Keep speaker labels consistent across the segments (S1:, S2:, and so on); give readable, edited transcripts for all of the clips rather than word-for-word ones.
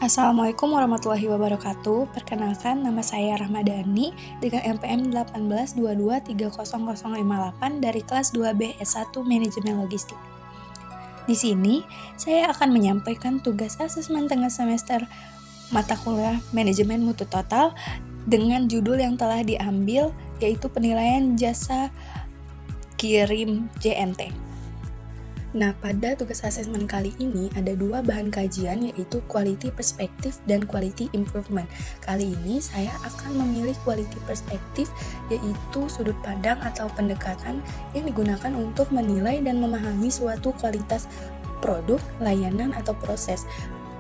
S1: Assalamualaikum warahmatullahi wabarakatuh. Perkenalkan, nama saya Rahmadani dengan NPM 1822300058 dari kelas 2B S1 Manajemen Logistik. Di sini, saya akan menyampaikan tugas asesmen tengah semester mata kuliah Manajemen Mutu Total dengan judul yang telah diambil, yaitu penilaian jasa kirim JNT. Nah, pada tugas asesmen kali ini ada dua bahan kajian, yaitu Quality Perspective dan Quality Improvement. Kali ini saya akan memilih Quality Perspective, yaitu sudut pandang atau pendekatan yang digunakan untuk menilai dan memahami suatu kualitas produk, layanan, atau proses.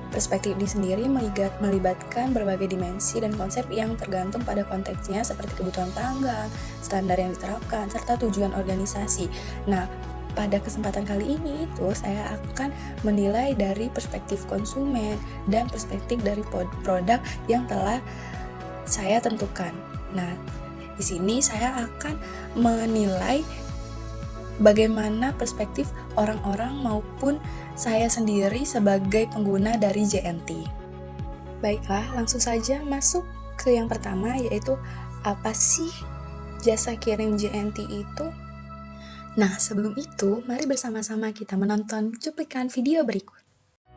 S1: Perspektif ini sendiri melibatkan berbagai dimensi dan konsep yang tergantung pada konteksnya, seperti kebutuhan pelanggan, standar yang diterapkan, serta tujuan organisasi. Nah, pada kesempatan kali ini saya akan menilai dari perspektif konsumen dan perspektif dari produk yang telah saya tentukan. Nah, di sini saya akan menilai bagaimana perspektif orang-orang maupun saya sendiri sebagai pengguna dari JNT. Baiklah, langsung saja masuk ke yang pertama, yaitu apa sih jasa kirim JNT itu? Nah, sebelum itu, mari bersama-sama kita menonton cuplikan video berikut.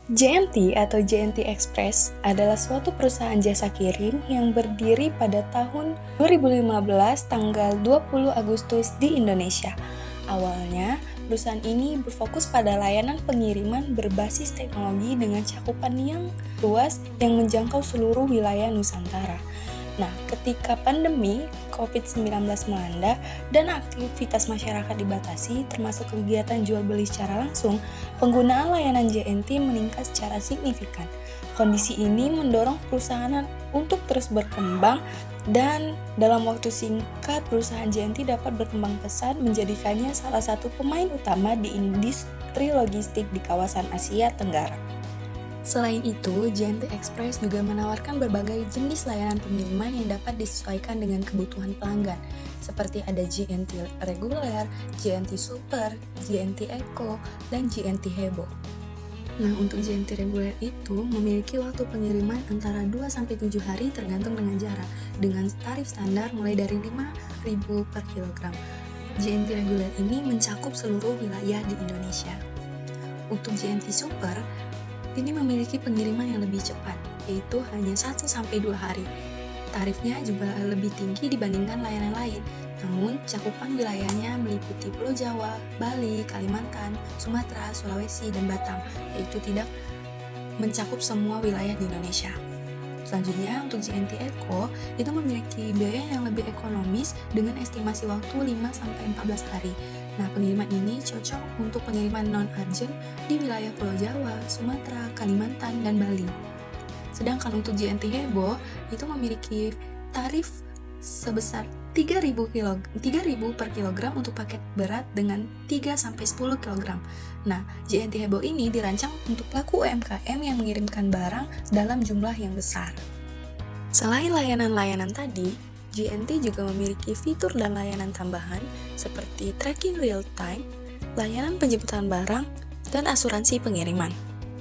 S1: JNT atau JNT Express adalah suatu perusahaan jasa kirim yang berdiri pada tahun 2015 tanggal 20 Agustus di Indonesia. Awalnya, perusahaan ini berfokus pada layanan pengiriman berbasis teknologi dengan cakupan yang luas yang menjangkau seluruh wilayah Nusantara. Nah, ketika pandemi COVID-19 melanda dan aktivitas masyarakat dibatasi, termasuk kegiatan jual beli secara langsung, penggunaan layanan JNT meningkat secara signifikan. Kondisi ini mendorong perusahaan untuk terus berkembang, dan dalam waktu singkat perusahaan JNT dapat berkembang pesat, menjadikannya salah satu pemain utama di industri logistik di kawasan Asia Tenggara. Selain itu, JNT Express juga menawarkan berbagai jenis layanan pengiriman yang dapat disesuaikan dengan kebutuhan pelanggan, seperti ada JNT reguler, JNT super, JNT eco, dan JNT hebo. Nah, untuk JNT reguler itu memiliki waktu pengiriman antara 2-7 hari tergantung dengan jarak, dengan tarif standar mulai dari 5.000 per kilogram. JNT reguler ini mencakup seluruh wilayah di Indonesia. Untuk JNT super, ini memiliki pengiriman yang lebih cepat, yaitu hanya 1-2 hari. Tarifnya juga lebih tinggi dibandingkan layanan lain, namun cakupan wilayahnya meliputi Pulau Jawa, Bali, Kalimantan, Sumatera, Sulawesi, dan Batam, yaitu tidak mencakup semua wilayah di Indonesia. Selanjutnya, untuk JNT Eco, itu memiliki biaya yang lebih ekonomis dengan estimasi waktu 5-14 hari. Nah, pengiriman ini cocok untuk pengiriman non-urgent di wilayah Pulau Jawa, Sumatera, Kalimantan, dan Bali. Sedangkan untuk JNT Hebo, itu memiliki tarif sebesar 3.000 per kilogram untuk paket berat dengan 3-10 kg. Nah, JNT Hebo ini dirancang untuk pelaku UMKM yang mengirimkan barang dalam jumlah yang besar. Selain layanan-layanan tadi, JNT juga memiliki fitur dan layanan tambahan seperti tracking real time, layanan penjemputan barang, dan asuransi pengiriman.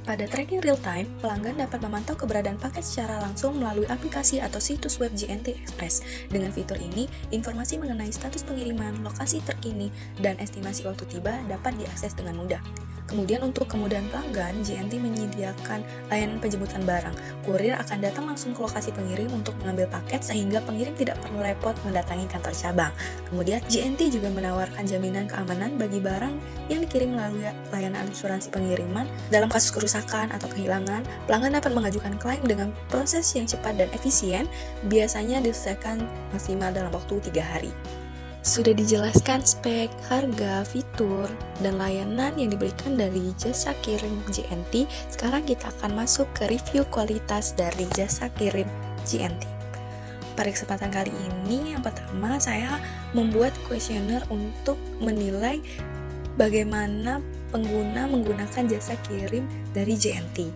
S1: Pada tracking real time, pelanggan dapat memantau keberadaan paket secara langsung melalui aplikasi atau situs web JNT Express. Dengan fitur ini, informasi mengenai status pengiriman, lokasi terkini, dan estimasi waktu tiba dapat diakses dengan mudah. Kemudian untuk kemudahan pelanggan, JNT menyediakan layanan penjemputan barang. Kurir akan datang langsung ke lokasi pengirim untuk mengambil paket sehingga pengirim tidak perlu repot mendatangi kantor cabang. Kemudian JNT juga menawarkan jaminan keamanan bagi barang yang dikirim melalui layanan asuransi pengiriman. Dalam kasus kerusakan atau kehilangan, pelanggan dapat mengajukan klaim dengan proses yang cepat dan efisien, biasanya diselesaikan maksimal dalam waktu 3 hari. Sudah dijelaskan spek, harga, fitur, dan layanan yang diberikan dari jasa kirim JNT. Sekarang kita akan masuk ke review kualitas dari jasa kirim JNT. Pada kesempatan kali ini, yang pertama saya membuat kuesioner untuk menilai bagaimana pengguna menggunakan jasa kirim dari JNT.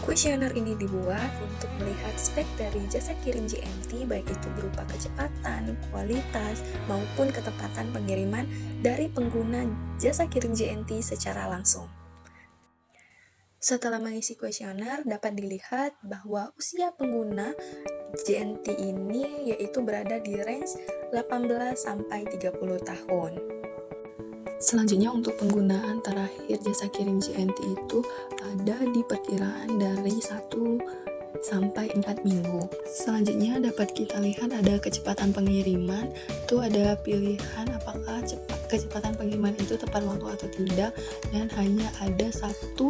S1: Kuesioner ini dibuat untuk melihat spek dari jasa kirim JNT, baik itu berupa kecepatan, kualitas, maupun ketepatan pengiriman dari pengguna jasa kirim JNT secara langsung. Setelah mengisi kuesioner, dapat dilihat bahwa usia pengguna JNT ini yaitu berada di range 18 sampai 30 tahun. Selanjutnya untuk penggunaan terakhir jasa kirim JNT itu ada di perkiraan dari 1 sampai 4 minggu. Selanjutnya dapat kita lihat ada kecepatan pengiriman. Itu ada pilihan apakah kecepatan pengiriman itu tepat waktu atau tidak, dan hanya ada satu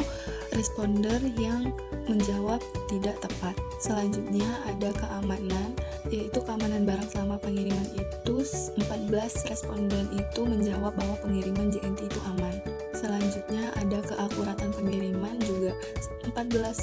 S1: responder yang menjawab tidak tepat. Selanjutnya ada keamanan, yaitu keamanan barang selama pengiriman itu 14 responden itu menjawab bahwa pengiriman JNT itu aman. Selanjutnya ada keakuratan pengiriman, juga 14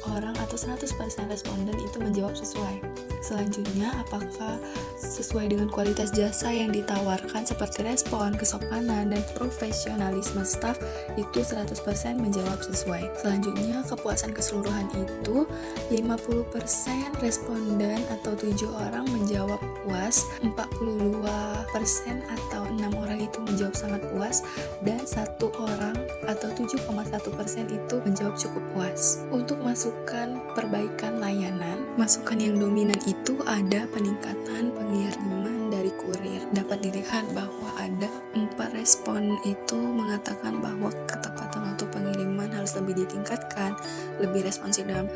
S1: orang atau 100% responden itu menjawab sesuai. Selanjutnya, apakah sesuai dengan kualitas jasa yang ditawarkan seperti respon, kesopanan, dan profesionalisme staf itu 100% menjawab sesuai. Selanjutnya, kepuasan keseluruhan itu 50% responden atau 7 orang menjawab puas, 42% atau 6 orang itu menjawab sangat puas, dan 1 orang atau 7,1% itu menjawab cukup puas. Untuk masukan perbaikan layanan, masukan yang dominan itu ada peningkatan pengiriman dari kurir. Dapat dilihat bahwa ada 4 respon itu mengatakan bahwa ketepatan waktu pengiriman harus lebih ditingkatkan, lebih responsif dalam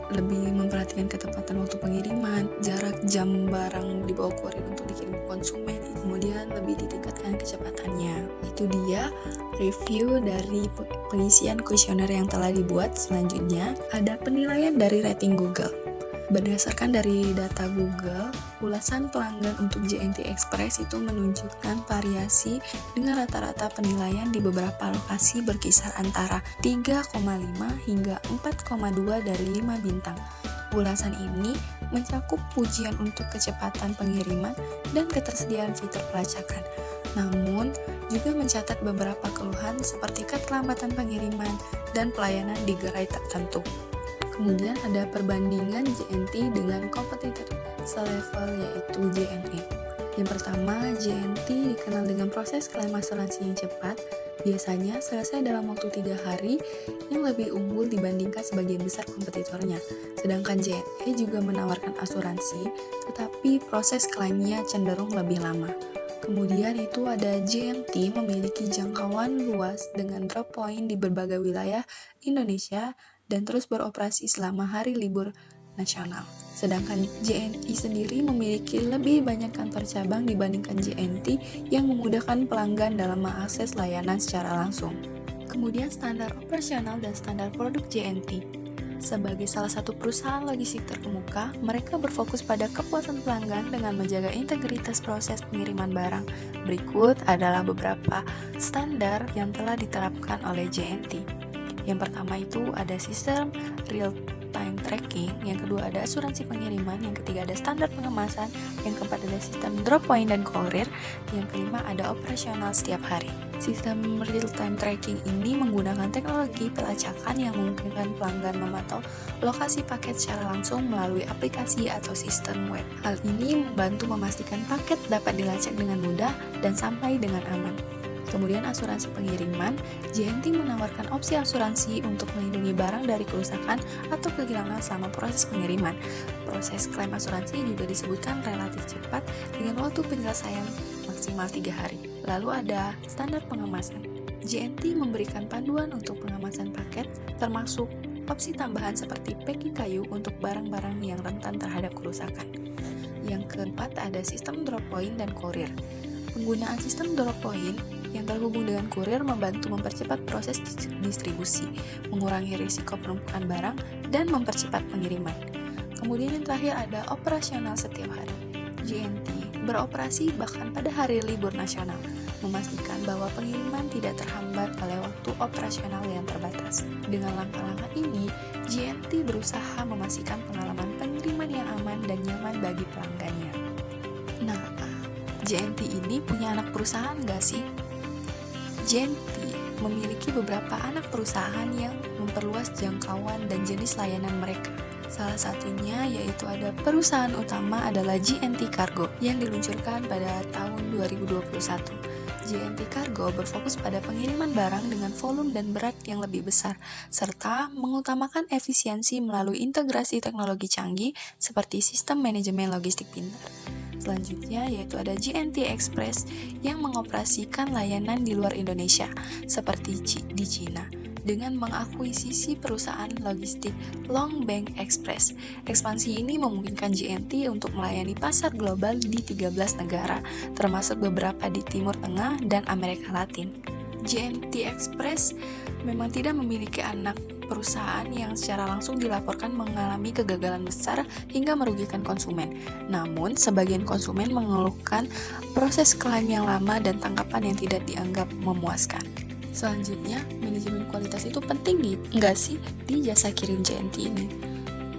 S1: lebih memperhatikan ketepatan waktu pengiriman, jarak jam barang dibawa kurir untuk dikirim ke konsumen, kemudian lebih ditingkatkan kecepatannya. Itu dia review dari pengisian kuesioner yang telah dibuat. Selanjutnya ada penilaian dari rating Google. Berdasarkan dari data Google, ulasan pelanggan untuk JNT Express itu menunjukkan variasi dengan rata-rata penilaian di beberapa lokasi berkisar antara 3,5 hingga 4,2 dari 5 bintang. Ulasan ini mencakup pujian untuk kecepatan pengiriman dan ketersediaan fitur pelacakan. Namun, juga mencatat beberapa keluhan seperti keterlambatan pengiriman dan pelayanan di gerai tertentu. Kemudian ada perbandingan JNT dengan kompetitor selevel yaitu JNE. Yang pertama, JNT dikenal dengan proses klaim asuransi yang cepat, biasanya selesai dalam waktu 3 hari, yang lebih unggul dibandingkan sebagian besar kompetitornya. Sedangkan JNE juga menawarkan asuransi, tetapi proses klaimnya cenderung lebih lama. Kemudian itu ada JNT memiliki jangkauan luas dengan drop point di berbagai wilayah Indonesia dan terus beroperasi selama hari libur nasional. Sedangkan JNI sendiri memiliki lebih banyak kantor cabang dibandingkan JNT yang memudahkan pelanggan dalam mengakses layanan secara langsung. Kemudian standar operasional dan standar produk JNT. Sebagai salah satu perusahaan logistik terkemuka, mereka berfokus pada kepuasan pelanggan dengan menjaga integritas proses pengiriman barang. Berikut adalah beberapa standar yang telah diterapkan oleh JNT. Yang pertama itu ada sistem real time tracking, yang kedua ada asuransi pengiriman, yang ketiga ada standar pengemasan, yang keempat ada sistem drop point dan kurir, yang kelima ada operasional setiap hari. Sistem real time tracking ini menggunakan teknologi pelacakan yang memungkinkan pelanggan memantau lokasi paket secara langsung melalui aplikasi atau sistem web. Hal ini membantu memastikan paket dapat dilacak dengan mudah dan sampai dengan aman. Kemudian asuransi pengiriman, JNT menawarkan opsi asuransi untuk melindungi barang dari kerusakan atau kehilangan selama proses pengiriman. Proses klaim asuransi juga disebutkan relatif cepat dengan waktu penyelesaian maksimal 3 hari. Lalu ada standar pengemasan. JNT memberikan panduan untuk pengemasan paket, termasuk opsi tambahan seperti packing kayu untuk barang-barang yang rentan terhadap kerusakan. Yang keempat ada sistem drop point dan kurir. Penggunaan sistem drop point yang terhubung dengan kurir membantu mempercepat proses distribusi, mengurangi risiko penumpukan barang, dan mempercepat pengiriman. Kemudian yang terakhir ada operasional setiap hari. JNT beroperasi bahkan pada hari libur nasional, memastikan bahwa pengiriman tidak terhambat oleh waktu operasional yang terbatas. Dengan langkah-langkah ini, JNT berusaha memastikan pengalaman pengiriman yang aman dan nyaman bagi pelanggannya. Nah, JNT ini punya anak perusahaan nggak sih? JNT memiliki beberapa anak perusahaan yang memperluas jangkauan dan jenis layanan mereka. Salah satunya yaitu ada perusahaan utama adalah JNT Cargo yang diluncurkan pada tahun 2021. JNT Cargo berfokus pada pengiriman barang dengan volume dan berat yang lebih besar, serta mengutamakan efisiensi melalui integrasi teknologi canggih seperti sistem manajemen logistik pintar. Selanjutnya yaitu ada JNT Express yang mengoperasikan layanan di luar Indonesia, seperti di Cina, dengan mengakuisisi perusahaan logistik Longbank Express. Ekspansi ini memungkinkan JNT untuk melayani pasar global di 13 negara, termasuk beberapa di Timur Tengah dan Amerika Latin. JNT Express memang tidak memiliki anak perusahaan yang secara langsung dilaporkan mengalami kegagalan besar hingga merugikan konsumen. Namun, sebagian konsumen mengeluhkan proses klaim yang lama dan tanggapan yang tidak dianggap memuaskan. Selanjutnya, manajemen kualitas itu penting nggak sih di jasa kirim JNT ini?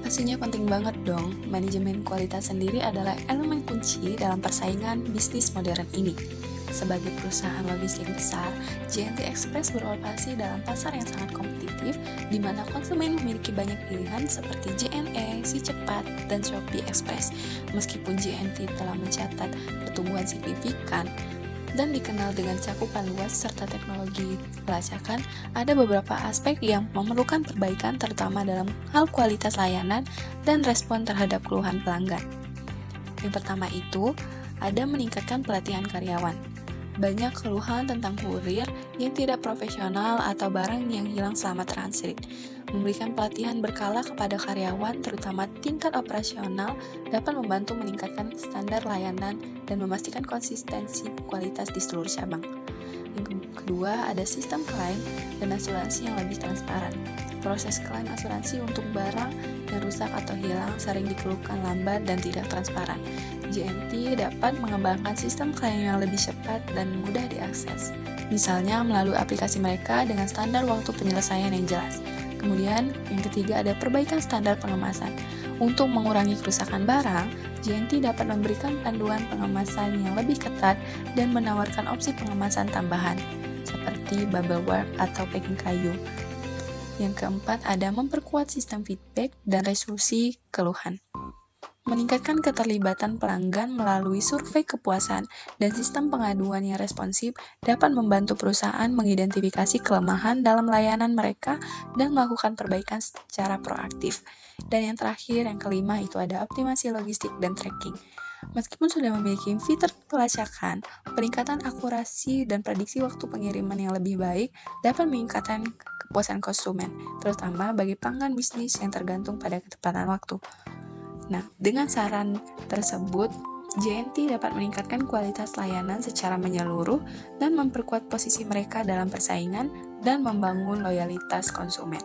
S1: Pastinya penting banget dong. Manajemen kualitas sendiri adalah elemen kunci dalam persaingan bisnis modern ini. Sebagai perusahaan logistik besar, JNT Express beroperasi dalam pasar yang sangat kompetitif, di mana konsumen memiliki banyak pilihan seperti JNE, Si Cepat, dan Shopee Express. Meskipun JNT telah mencatat pertumbuhan signifikan dan dikenal dengan cakupan luas serta teknologi pelacakan, ada beberapa aspek yang memerlukan perbaikan terutama dalam hal kualitas layanan dan respon terhadap keluhan pelanggan. Yang pertama itu, ada meningkatkan pelatihan karyawan. Banyak keluhan tentang kurir yang tidak profesional atau barang yang hilang selama transit. Memberikan pelatihan berkala kepada karyawan, terutama tingkat operasional, dapat membantu meningkatkan standar layanan dan memastikan konsistensi kualitas di seluruh cabang. Yang kedua, ada sistem klaim dan asuransi yang lebih transparan. Proses klaim asuransi untuk barang yang rusak atau hilang sering dikeluhkan lambat dan tidak transparan. JNT dapat mengembangkan sistem klaim yang lebih cepat dan mudah diakses, misalnya melalui aplikasi mereka dengan standar waktu penyelesaian yang jelas. Kemudian, yang ketiga ada perbaikan standar pengemasan. Untuk mengurangi kerusakan barang, JNT dapat memberikan panduan pengemasan yang lebih ketat dan menawarkan opsi pengemasan tambahan, seperti bubble wrap atau packing kayu. Yang keempat ada memperkuat sistem feedback dan resolusi keluhan. Meningkatkan keterlibatan pelanggan melalui survei kepuasan dan sistem pengaduan yang responsif dapat membantu perusahaan mengidentifikasi kelemahan dalam layanan mereka dan melakukan perbaikan secara proaktif. Dan yang terakhir, yang kelima, itu ada optimasi logistik dan tracking. Meskipun sudah memiliki fitur pelacakan, peningkatan akurasi dan prediksi waktu pengiriman yang lebih baik dapat meningkatkan kepuasan konsumen, terutama bagi pelanggan bisnis yang tergantung pada ketepatan waktu. Nah, dengan saran tersebut, JNT dapat meningkatkan kualitas layanan secara menyeluruh dan memperkuat posisi mereka dalam persaingan dan membangun loyalitas konsumen.